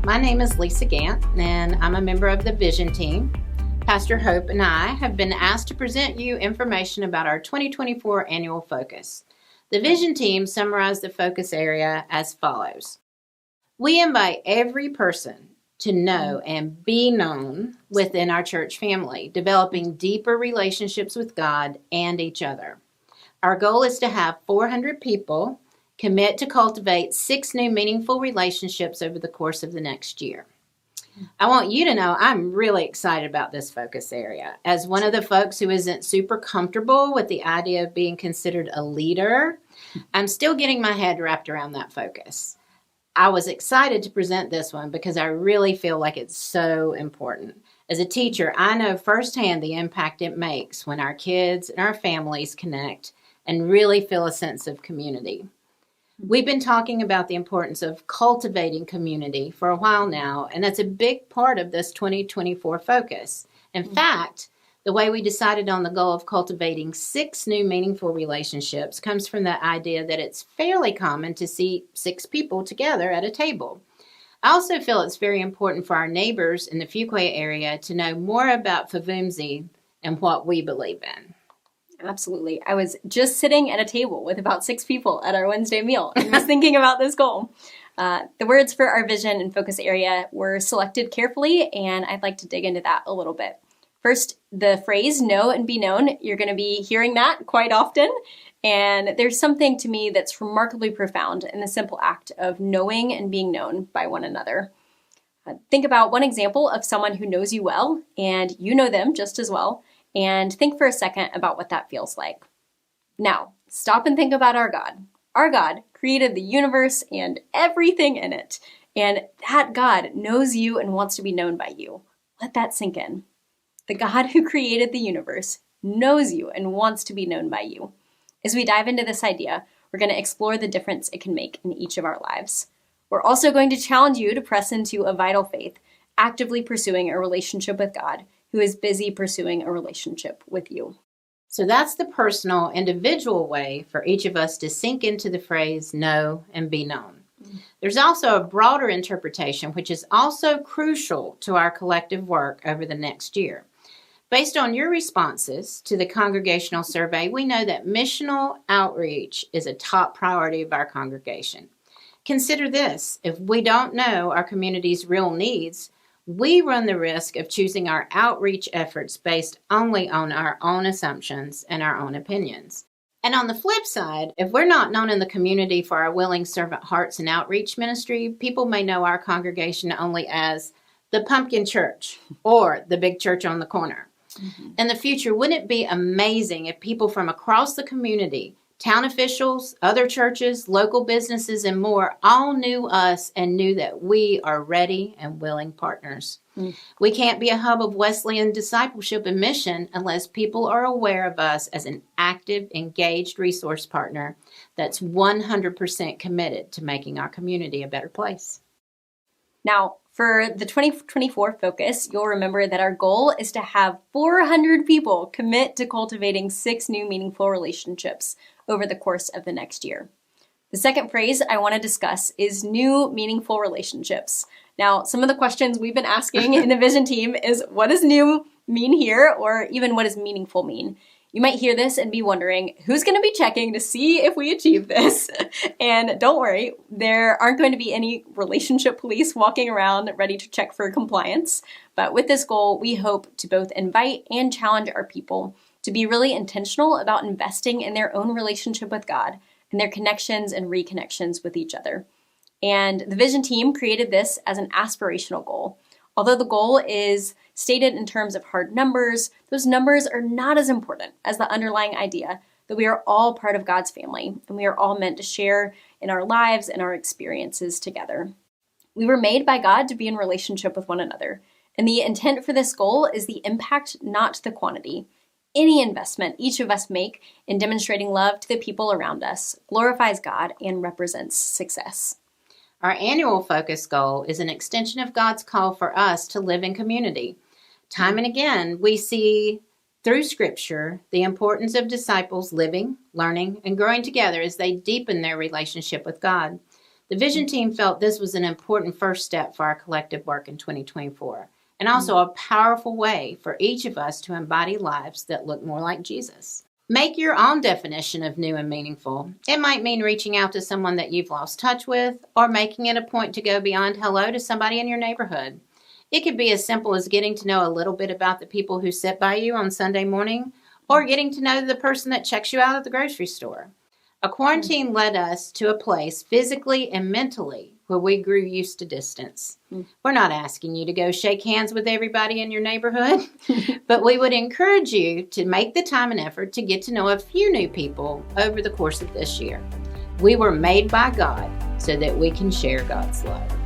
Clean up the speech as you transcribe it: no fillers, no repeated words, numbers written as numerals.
My name is Lisa Gant, and I'm a member of the Vision team. Pastor Hope and I have been asked to present you information about our 2024 annual focus. The Vision team summarized the focus area as follows. We invite every person to know and be known within our church family, developing deeper relationships with God and each other. Our goal is to have 400 people commit to cultivate 6 new meaningful relationships over the course of the next year. I want you to know I'm really excited about this focus area. As one of the folks who isn't super comfortable with the idea of being considered a leader, I'm still getting my head wrapped around that focus. I was excited to present this one because I really feel like it's so important. As a teacher, I know firsthand the impact it makes when our kids and our families connect and really feel a sense of community. We've been talking about the importance of cultivating community for a while now, and that's a big part of this 2024 focus. In fact, the way we decided on the goal of cultivating 6 new meaningful relationships comes from the idea that it's fairly common to see 6 people together at a table. I also feel it's very important for our neighbors in the Fuquay area to know more about FVUMC and what we believe in. Absolutely. I was just sitting at a table with about 6 people at our Wednesday meal and was thinking about this goal. The words for our vision and focus area were selected carefully, and I'd like to dig into that a little bit. First, the phrase know and be known. You're going to be hearing that quite often. And there's something to me that's remarkably profound in the simple act of knowing and being known by one another. Think about one example of someone who knows you well, and you know them just as well. And think for a second about what that feels like. Now, stop and think about our God. Our God created the universe and everything in it. And that God knows you and wants to be known by you. Let that sink in. The God who created the universe knows you and wants to be known by you. As we dive into this idea, we're going to explore the difference it can make in each of our lives. We're also going to challenge you to press into a vital faith, actively pursuing a relationship with God, who is busy pursuing a relationship with you. So that's the personal, individual way for each of us to sink into the phrase know and be known. There's also a broader interpretation, which is also crucial to our collective work over the next year. Based on your responses to the congregational survey, we know that missional outreach is a top priority of our congregation. Consider this: if we don't know our community's real needs, we run the risk of choosing our outreach efforts based only on our own assumptions and our own opinions. And on the flip side, if we're not known in the community for our willing servant hearts and outreach ministry, people may know our congregation only as the pumpkin church or the big church on the corner. In the future, wouldn't it be amazing if people from across the community, town officials, other churches, local businesses, and more all knew us and knew that we are ready and willing partners. We can't be a hub of Wesleyan discipleship and mission unless people are aware of us as an active, engaged resource partner that's 100% committed to making our community a better place. Now, for the 2024 focus, you'll remember that our goal is to have 400 people commit to cultivating 6 new meaningful relationships over the course of the next year. The second phrase I want to discuss is new meaningful relationships. Now, some of the questions we've been asking in the Vision team is, what does new mean here? Or even what does meaningful mean? You might hear this and be wondering, who's going to be checking to see if we achieve this? And don't worry, there aren't going to be any relationship police walking around ready to check for compliance. But with this goal, we hope to both invite and challenge our people to be really intentional about investing in their own relationship with God and their connections and reconnections with each other. And the Vision team created this as an aspirational goal. Although the goal is stated in terms of hard numbers, those numbers are not as important as the underlying idea that we are all part of God's family and we are all meant to share in our lives and our experiences together. We were made by God to be in relationship with one another, and the intent for this goal is the impact, not the quantity. Any investment each of us make in demonstrating love to the people around us glorifies God and represents success. Our annual focus goal is an extension of God's call for us to live in community. Time and again, we see through Scripture the importance of disciples living, learning, and growing together as they deepen their relationship with God. The Vision team felt this was an important first step for our collective work in 2024, and also a powerful way for each of us to embody lives that look more like Jesus. Make your own definition of new and meaningful. It might mean reaching out to someone that you've lost touch with, or making it a point to go beyond hello to somebody in your neighborhood. It could be as simple as getting to know a little bit about the people who sit by you on Sunday morning, or getting to know the person that checks you out at the grocery store. A quarantine led us to a place physically and mentally where we grew used to distance. We're not asking you to go shake hands with everybody in your neighborhood, but we would encourage you to make the time and effort to get to know a few new people over the course of this year. We were made by God so that we can share God's love.